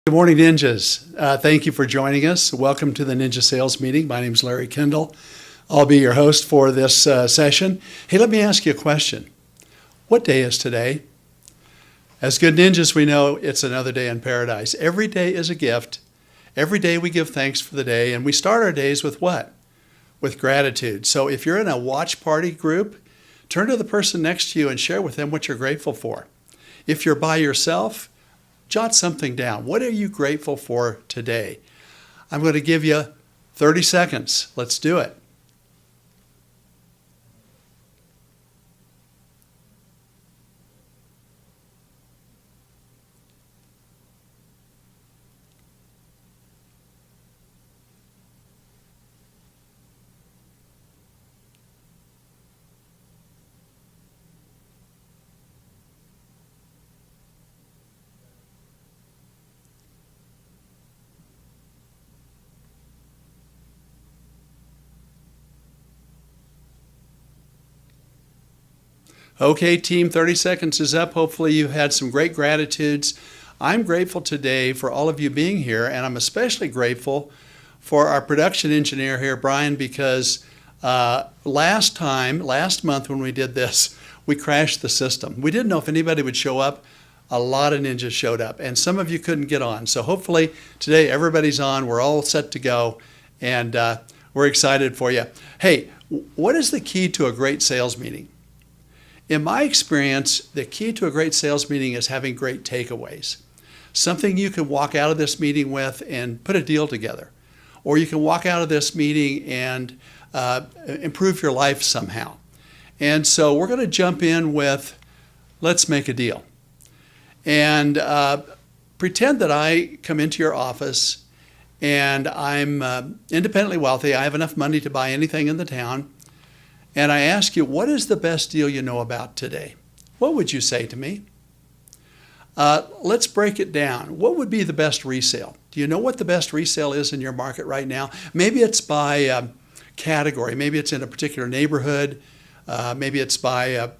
Good morning, Ninjas. Thank you for joining us. Welcome to the Ninja Sales Meeting. My name is Larry Kendall. I'll be your host for this session. Hey, let me ask you a question. What day is today? As good ninjas, we know it's another day in paradise. Every day is a gift. Every day we give thanks for the day, and we start our days with what? With gratitude. So if you're in a watch party group, turn to the person next to you and share with them what you're grateful for. If you're by yourself, jot something down. What are you grateful for today? I'm going to give you 30 seconds. Let's do it. Okay, team, 30 seconds is up. Hopefully you had some great gratitudes. I'm grateful today for all of you being here, and I'm especially grateful for our production engineer here, Brian, because last month when we did this, we crashed the system. We didn't know if anybody would show up. A lot of ninjas showed up, and some of you couldn't get on. So hopefully today everybody's on. We're all set to go, and we're excited for you. Hey, what is the key to a great sales meeting? In my experience, the key to a great sales meeting is having great takeaways. Something you can walk out of this meeting with and put a deal together. Or you can walk out of this meeting and improve your life somehow. And so we're going to jump in with, let's make a deal. And pretend that I come into your office and I'm independently wealthy. I have enough money to buy anything in the town. And I ask you, what is the best deal you know about today? What would you say to me? Let's break it down. What would be the best resale? Do you know what the best resale is in your market right now? Maybe it's by category. Maybe it's in a particular neighborhood. Maybe it's by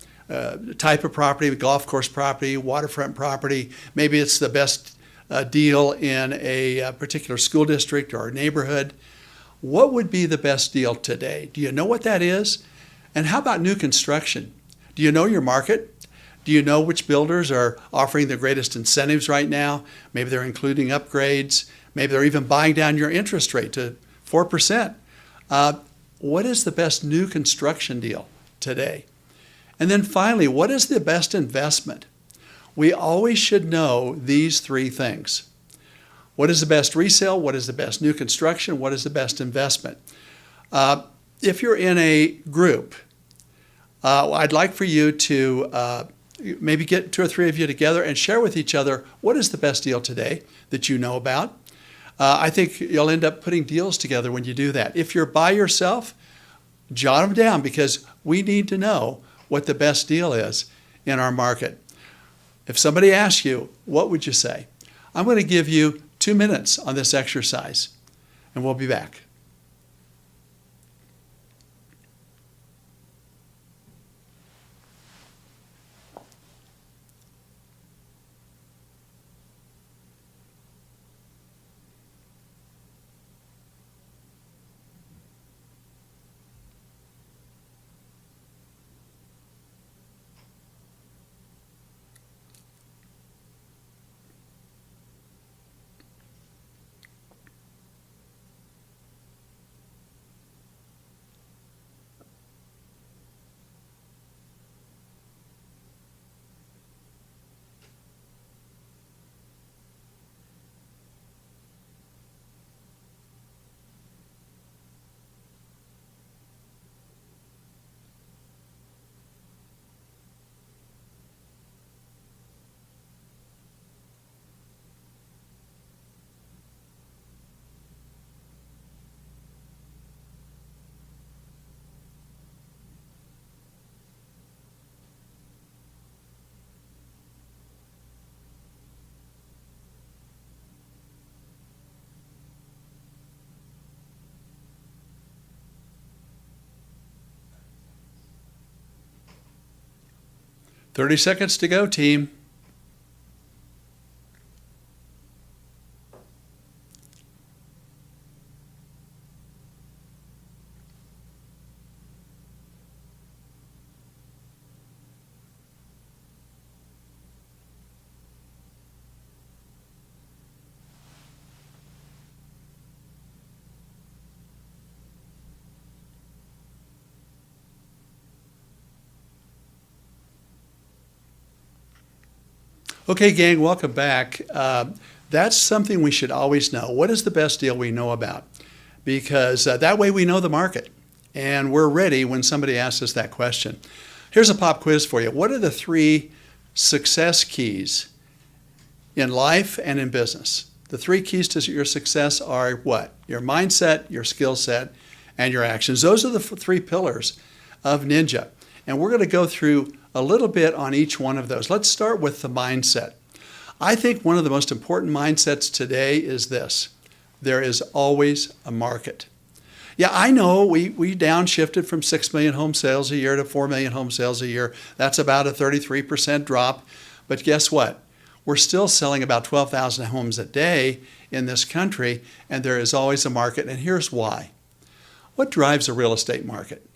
type of property, golf course property, waterfront property. Maybe it's the best deal in a particular school district or neighborhood. What would be the best deal today? Do you know what that is? And how about new construction? Do you know your market? Do you know which builders are offering the greatest incentives right now? Maybe they're including upgrades. Maybe they're even buying down your interest rate to 4%. What is the best new construction deal today? And then finally, what is the best investment? We always should know these three things. What is the best resale? What is the best new construction? What is the best investment? If you're in a group, I'd like for you to maybe get 2 or 3 of you together and share with each other what is the best deal today that you know about. I think you'll end up putting deals together when you do that. If you're by yourself, jot them down because we need to know what the best deal is in our market. If somebody asks you, what would you say? I'm going to give you 2 minutes on this exercise, and we'll be back. "30 seconds to go, team." Okay, gang, welcome back. That's something we should always know. What is the best deal we know about? Because that way we know the market and we're ready when somebody asks us that question. Here's a pop quiz for you. What are the 3 success keys in life and in business? The 3 keys to your success are what? Your mindset, your skill set, and your actions. Those are the 3 pillars of Ninja. And we're going to go through a little bit on each one of those. Let's start with the mindset. I think one of the most important mindsets today is this: there is always a market. Yeah, I know we downshifted from 6 million home sales a year to 4 million home sales a year. That's about a 33% drop. But guess what? We're still selling about 12,000 homes a day in this country, and there is always a market. And here's why. What drives a real estate market?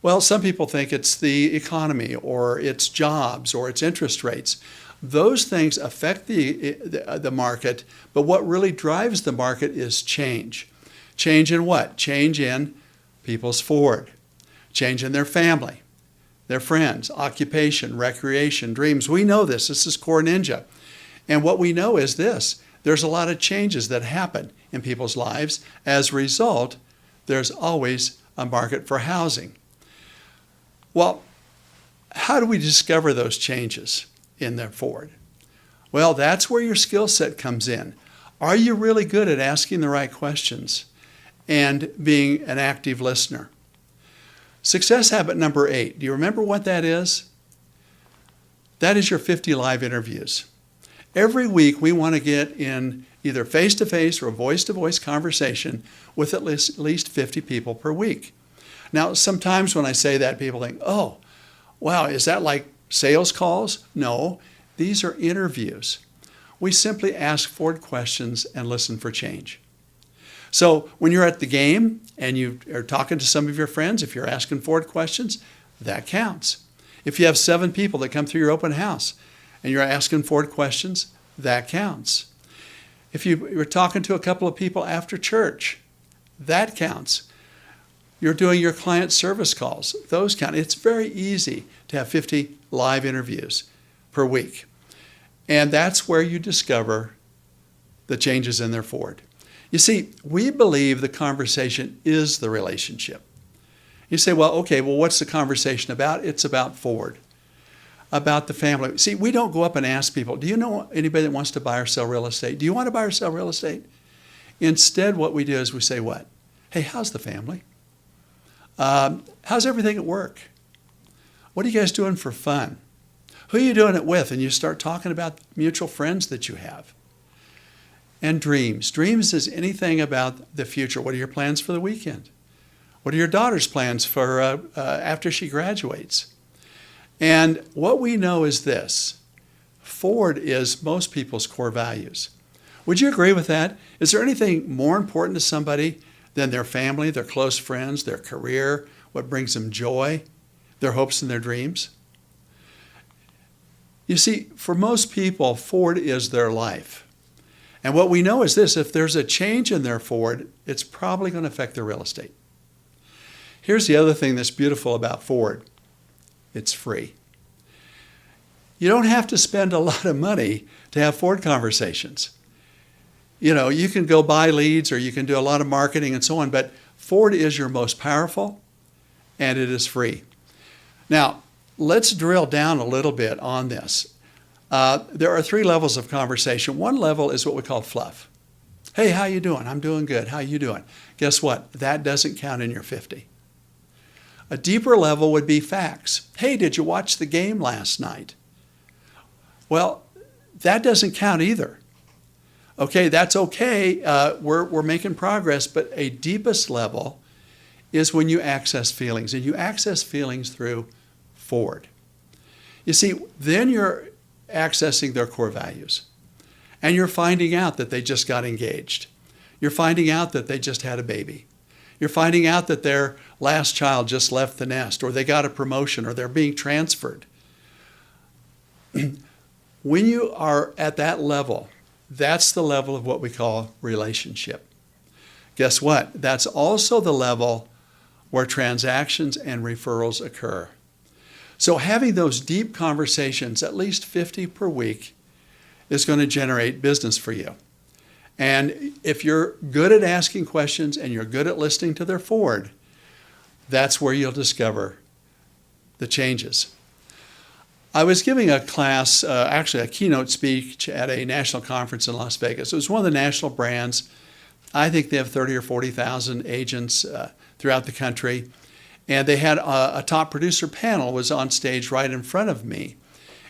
Well, some people think it's the economy, or it's jobs, or it's interest rates. Those things affect the market, but what really drives the market is change. Change in what? Change in people's forward. Change in their family, their friends, occupation, recreation, dreams. We know this. This is core Ninja. And what we know is this: there's a lot of changes that happen in people's lives. As a result, there's always a market for housing. Well, how do we discover those changes in their forward? Well, that's where your skill set comes in. Are you really good at asking the right questions and being an active listener? Success habit number 8. Do you remember what that is? That is your 50 live interviews. Every week we want to get in either face-to-face or voice-to-voice conversation with at least 50 people per week. Now, sometimes when I say that, people think, oh, wow, is that like sales calls? No, these are interviews. We simply ask forward questions and listen for change. So when you're at the game and you are talking to some of your friends, if you're asking forward questions, that counts. If you have 7 people that come through your open house and you're asking forward questions, that counts. If you're talking to a couple of people after church, that counts. You're doing your client service calls, those count. It's very easy to have 50 live interviews per week. And that's where you discover the changes in their forward. You see, we believe the conversation is the relationship. You say, well, okay, well, what's the conversation about? It's about forward, about the family. See, we don't go up and ask people, do you know anybody that wants to buy or sell real estate? Do you want to buy or sell real estate? Instead, what we do is we say what? Hey, how's the family? How's everything at work? What are you guys doing for fun? Who are you doing it with? And you start talking about mutual friends that you have. And dreams. Dreams is anything about the future. What are your plans for the weekend? What are your daughter's plans for after she graduates? And what we know is this: forward is most people's core values. Would you agree with that? Is there anything more important to somebody than their family, their close friends, their career, what brings them joy, their hopes and their dreams? You see, for most people, forward is their life. And what we know is this: if there's a change in their forward, it's probably going to affect their real estate. Here's the other thing that's beautiful about forward. It's free. You don't have to spend a lot of money to have forward conversations. You know, you can go buy leads or you can do a lot of marketing and so on, but forward is your most powerful and it is free. Now, let's drill down a little bit on this. There are 3 levels of conversation. One level is what we call fluff. Hey, how you doing? I'm doing good. How you doing? Guess what? That doesn't count in your 50. A deeper level would be facts. Hey, did you watch the game last night? Well, that doesn't count either. Okay, that's okay. We're making progress, but a deepest level is when you access feelings, and you access feelings through forward. You see, then you're accessing their core values, and you're finding out that they just got engaged. You're finding out that they just had a baby. You're finding out that their last child just left the nest, or they got a promotion, or they're being transferred. When you are at that level, that's the level of what we call relationship. Guess what? That's also the level where transactions and referrals occur. So having those deep conversations, at least 50 per week, is going to generate business for you. And if you're good at asking questions and you're good at listening to their forward, that's where you'll discover the changes. I was giving a class, actually a keynote speech at a national conference in Las Vegas. It was one of the national brands. I think they have 30 or 40,000 agents throughout the country. And they had a top producer panel was on stage right in front of me.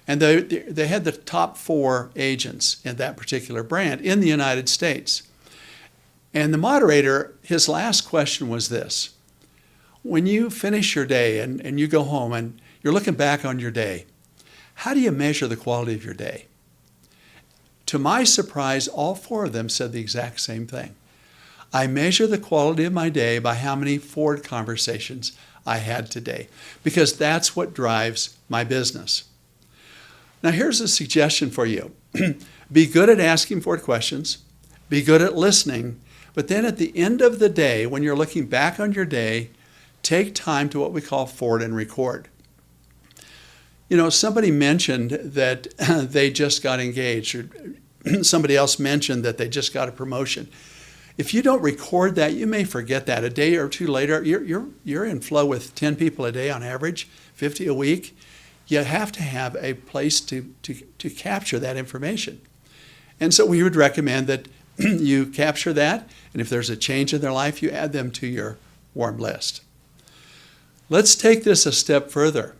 And they had the top 4 agents in that particular brand in the United States. And the moderator, his last question was this. When you finish your day and you go home and you're looking back on your day, how do you measure the quality of your day? To my surprise, all 4 of them said the exact same thing. I measure the quality of my day by how many forward conversations I had today, because that's what drives my business. Now, here's a suggestion for you. Be good at asking forward questions, be good at listening, but then at the end of the day, when you're looking back on your day, take time to what we call forward and record. You know, somebody mentioned that they just got engaged, or somebody else mentioned that they just got a promotion. If you don't record that, you may forget that. A day or two later, you're in flow with 10 people a day on average, 50 a week. You have to have a place to capture that information. And so we would recommend that you capture that, and if there's a change in their life, you add them to your warm list. Let's take this a step further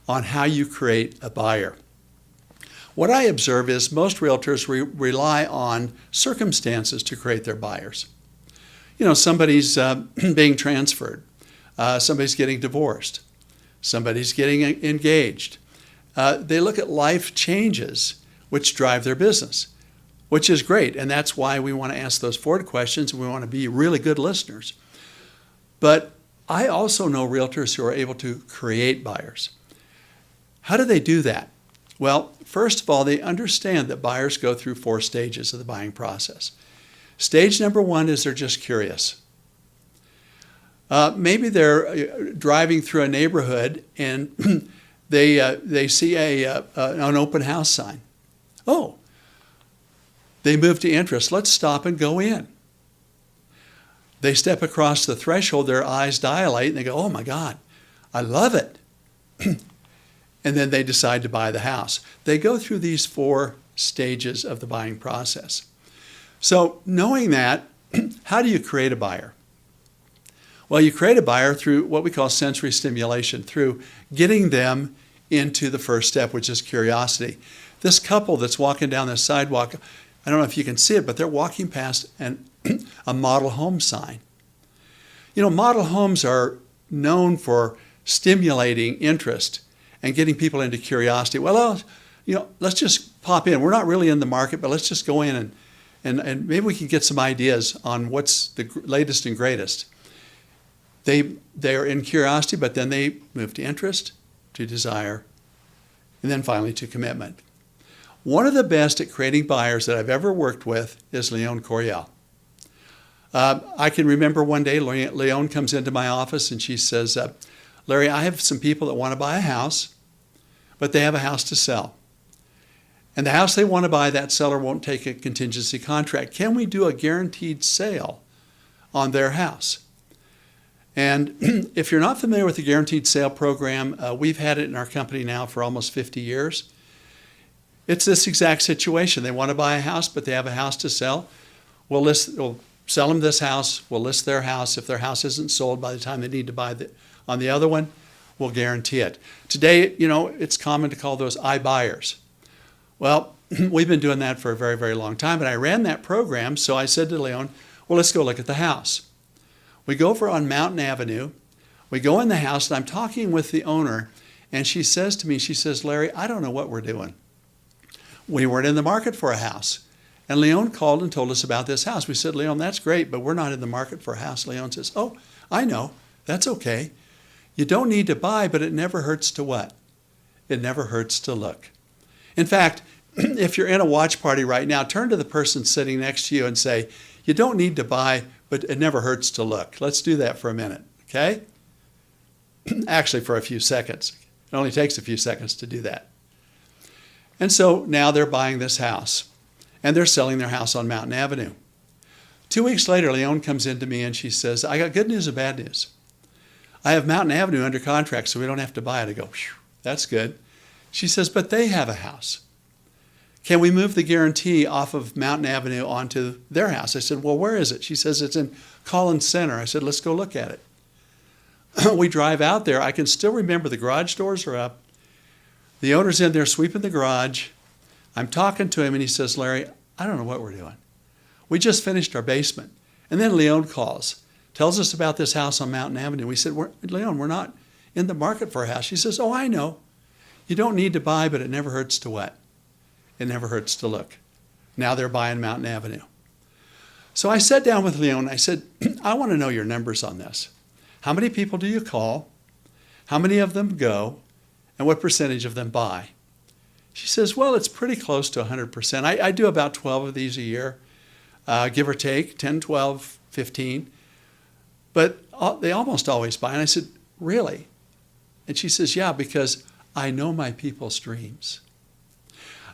on how you create a buyer. What I observe is most realtors rely on circumstances to create their buyers. You know, somebody's being transferred, somebody's getting divorced, somebody's getting engaged. They look at life changes which drive their business, which is great, and that's why we want to ask those forward questions, and we want to be really good listeners. But I also know realtors who are able to create buyers. How do they do that? Well, first of all, they understand that buyers go through 4 stages of the buying process. Stage number 1 is they're just curious. Maybe they're driving through a neighborhood and they see an open house sign. Oh, they move to interest. Let's stop and go in. They step across the threshold, their eyes dilate, and they go, oh my God, I love it. And then they decide to buy the house. They go through these 4 stages of the buying process. So knowing that, how do you create a buyer? Well, you create a buyer through what we call sensory stimulation, through getting them into the first step, which is curiosity. This couple that's walking down the sidewalk, I don't know if you can see it, but they're walking past a model home sign. You know, model homes are known for stimulating interest and getting people into curiosity. Well, you know, let's just pop in. We're not really in the market, but let's just go in and maybe we can get some ideas on what's the latest and greatest. They're in curiosity, but then they move to interest, to desire, and then finally to commitment. One of the best at creating buyers that I've ever worked with is Leon Coriel. I can remember one day Leon comes into my office and she says, Larry, I have some people that want to buy a house, but they have a house to sell. And the house they want to buy, that seller won't take a contingency contract. Can we do a guaranteed sale on their house? And if you're not familiar with the guaranteed sale program, we've had it in our company now for almost 50 years. It's this exact situation. They want to buy a house, but they have a house to sell. We'll sell them this house. We'll list their house. If their house isn't sold by the time they need to buy on the other one, we'll guarantee it. Today, you know, it's common to call those iBuyers. Well, we've been doing that for a very, very long time, and I ran that program, so I said to Leon, well, let's go look at the house. We go over on Mountain Avenue. We go in the house, and I'm talking with the owner, and she says to me, she says, Larry, I don't know what we're doing. We weren't in the market for a house. And Leon called and told us about this house. We said, Leon, that's great, but we're not in the market for a house. Leon says, oh, I know. That's okay. You don't need to buy, but it never hurts to what? It never hurts to look. In fact, if you're in a watch party right now, turn to the person sitting next to you and say, you don't need to buy, but it never hurts to look. Let's do that for a minute, okay? Actually, for a few seconds. It only takes a few seconds to do that. And so now they're buying this house, and they're selling their house on Mountain Avenue. 2 weeks later, Leon comes in to me and she says, I got good news and bad news. I have Mountain Avenue under contract, so we don't have to buy it. I go, phew, that's good. She says, but they have a house. Can we move the guarantee off of Mountain Avenue onto their house? I said, well, where is it? She says, it's in Collins Center. I said, let's go look at it. We drive out there. I can still remember the garage doors are up. The owner's in there sweeping the garage. I'm talking to him, and he says, Larry, I don't know what we're doing. We just finished our basement. And then Leon calls, tells us about this house on Mountain Avenue. We said, Leon, we're not in the market for a house. She says, oh, I know. You don't need to buy, but it never hurts to what? It never hurts to look. Now they're buying Mountain Avenue. So I sat down with Leon. I said, I want to know your numbers on this. How many people do you call? How many of them go? And what percentage of them buy? She says, well, it's pretty close to 100%. I do about 12 of these a year, give or take, 10, 12, 15. But they almost always buy. And I said, really? And she says, yeah, because I know my people's dreams.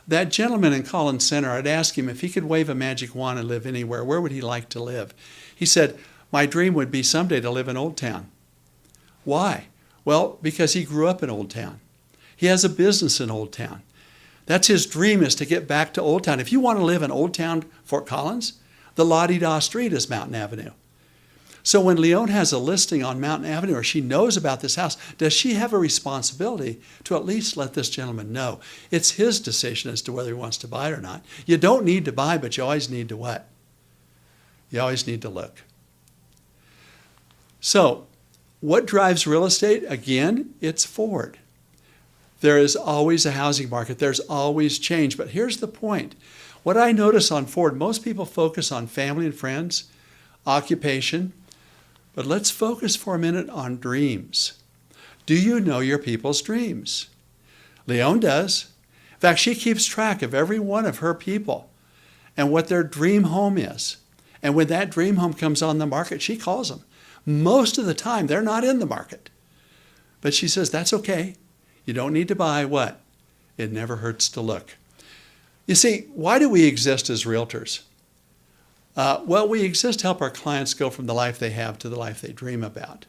That gentleman in Collins Center, I'd ask him if he could wave a magic wand and live anywhere, where would he like to live? He said, my dream would be someday to live in Old Town. Why? Well, because he grew up in Old Town. He has a business in Old Town. That's his dream, is to get back to Old Town. If you want to live in Old Town, Fort Collins, the La-Di-Da Street is Mountain Avenue. So when Leon has a listing on Mountain Avenue, or she knows about this house, does she have a responsibility to at least let this gentleman know? It's his decision as to whether he wants to buy it or not. You don't need to buy, but you always need to what? You always need to look. So what drives real estate? Again, it's forward. There is always a housing market. There's always change. But here's the point. What I notice on Ford, most people focus on family and friends, occupation, but let's focus for a minute on dreams. Do you know your people's dreams? Leon does. In fact, she keeps track of every one of her people and what their dream home is. And when that dream home comes on the market, she calls them. Most of the time, they're not in the market. But she says, that's okay. You don't need to buy what? It never hurts to look. You see, why do we exist as realtors? Well, we exist to help our clients go from the life they have to the life they dream about.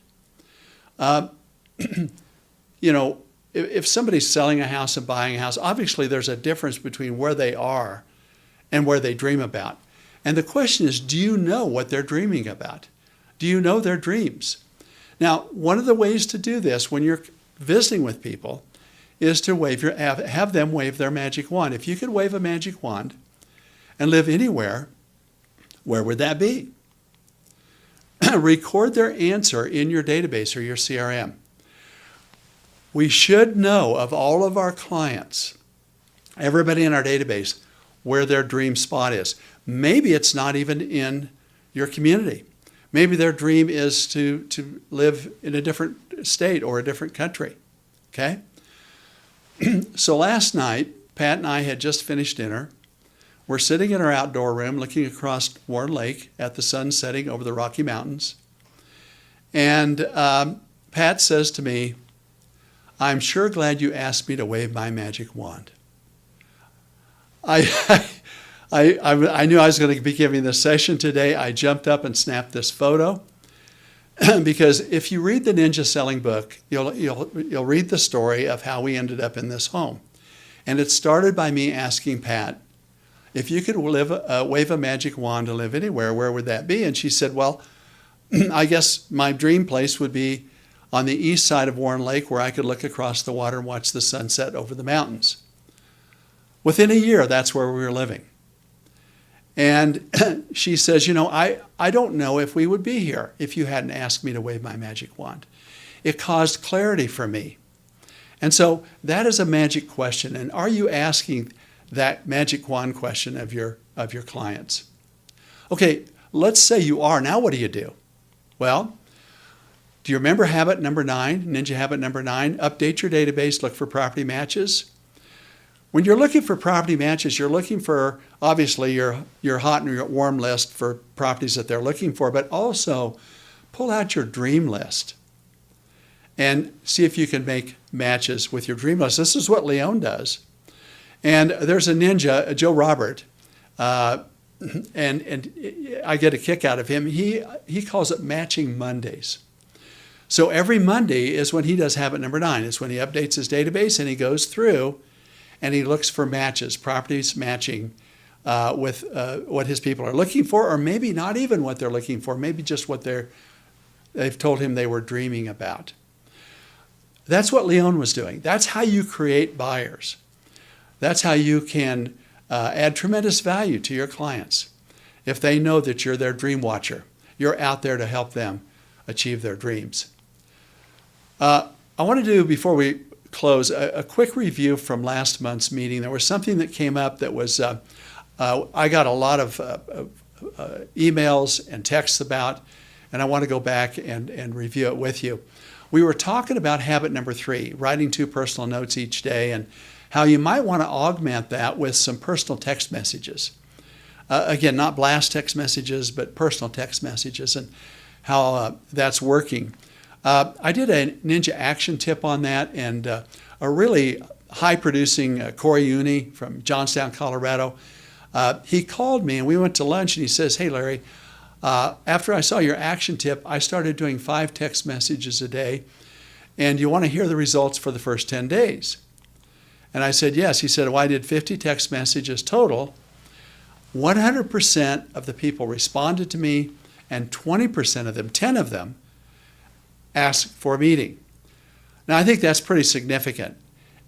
You know, if somebody's selling a house and buying a house, obviously there's a difference between where they are and where they dream about. And the question is, do you know what they're dreaming about? Do you know their dreams? Now, one of the ways to do this when you're visiting with people is to have them wave their magic wand. If you could wave a magic wand and live anywhere, where would that be? Record their answer in your database or your CRM. We should know of all of our clients, everybody in our database, where their dream spot is. Maybe it's not even in your community. Maybe their dream is to live in a different state or a different country, okay? So last night, Pat and I had just finished dinner. We're sitting in our outdoor room looking across Warren Lake at the sun setting over the Rocky Mountains. And Pat says to me, I'm sure glad you asked me to wave my magic wand. I knew I was going to be giving this session today. I jumped up and snapped this photo because if you read the Ninja Selling book, you'll read the story of how we ended up in this home. And it started by me asking Pat, if you could wave a magic wand to live anywhere, where would that be? And she said, well, I guess my dream place would be on the east side of Warren Lake, where I could look across the water and watch the sunset over the mountains. Within a year, that's where we were living. And she says, you know, I don't know if we would be here if you hadn't asked me to wave my magic wand. It caused clarity for me. And so that is a magic question. And are you asking that magic wand question of your clients? Okay, let's say you are. Now what do you do? Well, do you remember habit number 9, ninja habit number 9? Update your database, look for property matches. When you're looking for property matches, you're looking for, obviously, your hot and your warm list for properties that they're looking for, but also pull out your dream list and see if you can make matches with your dream list. This is what Leon does. And there's a ninja, Joe Robert, and I get a kick out of him. He calls it matching Mondays. So every Monday is when he does habit number 9. It's when he updates his database and he goes through and he looks for matches, properties matching with what his people are looking for, or maybe not even what they're looking for, maybe just what they've told him they were dreaming about. That's what Leon was doing. That's how you create buyers. That's how you can add tremendous value to your clients if they know that you're their dream watcher. You're out there to help them achieve their dreams. I want to do, before we close, a quick review from last month's meeting. There was something that came up that was, I got a lot of emails and texts about, and I want to go back and review it with you. We were talking about habit number 3, writing 2 personal notes each day, and how you might want to augment that with some personal text messages. Again, not blast text messages, but personal text messages, and how that's working. I did a ninja action tip on that, and a really high-producing Corey Uni from Johnstown, Colorado, he called me, and we went to lunch, and he says, "Hey, Larry, after I saw your action tip, I started doing 5 text messages a day, and you want to hear the results for the first 10 days?" And I said, yes. He said, well, I did 50 text messages total. 100% of the people responded to me, and 20% of them, 10 of them, asked for a meeting. Now, I think that's pretty significant.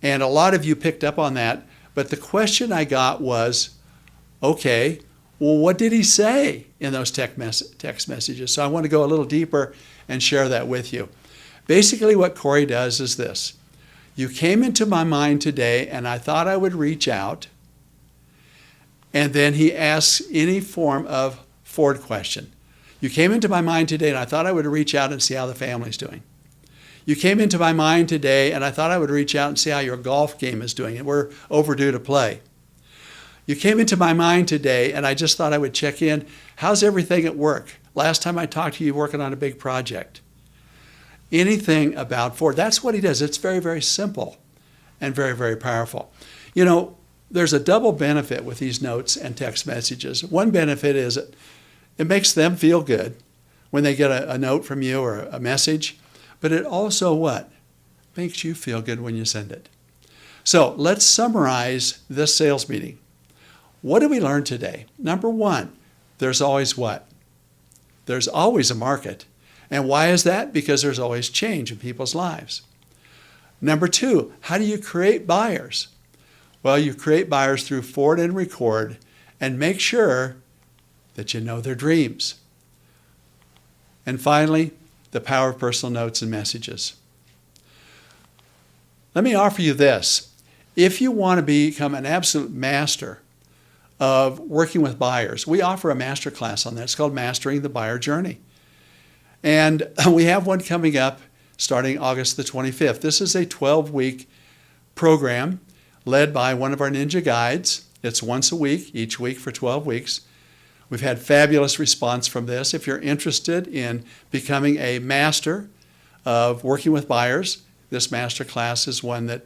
And a lot of you picked up on that. But the question I got was, okay, well, what did he say in those text messages? So I want to go a little deeper and share that with you. Basically, what Corey does is this. You came into my mind today, and I thought I would reach out. And then he asks any form of forward question. You came into my mind today, and I thought I would reach out and see how the family's doing. You came into my mind today, and I thought I would reach out and see how your golf game is doing, and we're overdue to play. You came into my mind today, and I just thought I would check in. How's everything at work? Last time I talked to you, working on a big project. Anything about forward. That's what he does. It's very, very simple and very, very powerful. You know, there's a double benefit with these notes and text messages. One benefit is it makes them feel good when they get a note from you or a message, but it also what? Makes you feel good when you send it. So let's summarize this sales meeting. What did we learn today? Number 1, there's always what? There's always a market. And why is that? Because there's always change in people's lives. Number 2, how do you create buyers? Well, you create buyers through forward and record, and make sure that you know their dreams. And finally, the power of personal notes and messages. Let me offer you this. If you want to become an absolute master of working with buyers, we offer a master class on that. It's called Mastering the Buyer Journey. And we have one coming up starting August the 25th. This is a 12-week program led by one of our ninja guides. It's once a week, each week for 12 weeks. We've had fabulous response from this. If you're interested in becoming a master of working with buyers, this master class is one that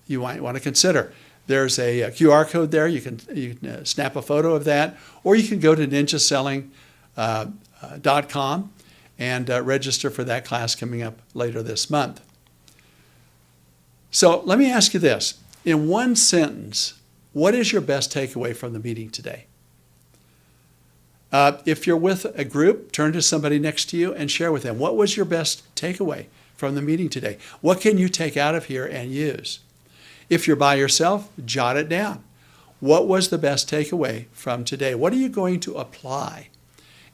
you might want to consider. There's a QR code there. You can snap a photo of that, or you can go to ninjaselling.com and register for that class coming up later this month. So let me ask you this. In one sentence, what is your best takeaway from the meeting today? If you're with a group, turn to somebody next to you and share with them. What was your best takeaway from the meeting today? What can you take out of here and use? If you're by yourself, jot it down. What was the best takeaway from today? What are you going to apply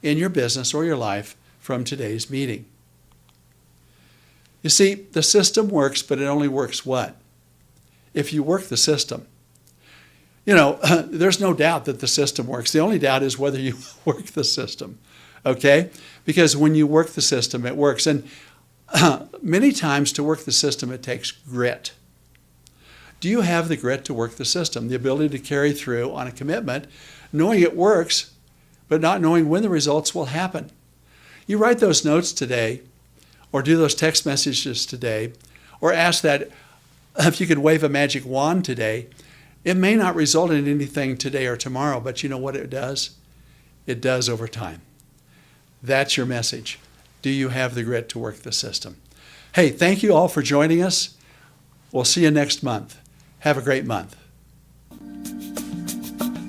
in your business or your life from today's meeting? You see, the system works, but it only works what? If you work the system. You know, there's no doubt that the system works. The only doubt is whether you work the system, okay? Because when you work the system, it works. And many times to work the system, it takes grit. Do you have the grit to work the system, the ability to carry through on a commitment, knowing it works, but not knowing when the results will happen? You write those notes today, or do those text messages today, or ask that if you could wave a magic wand today. It may not result in anything today or tomorrow, but you know what it does? It does over time. That's your message. Do you have the grit to work the system? Hey, thank you all for joining us. We'll see you next month. Have a great month.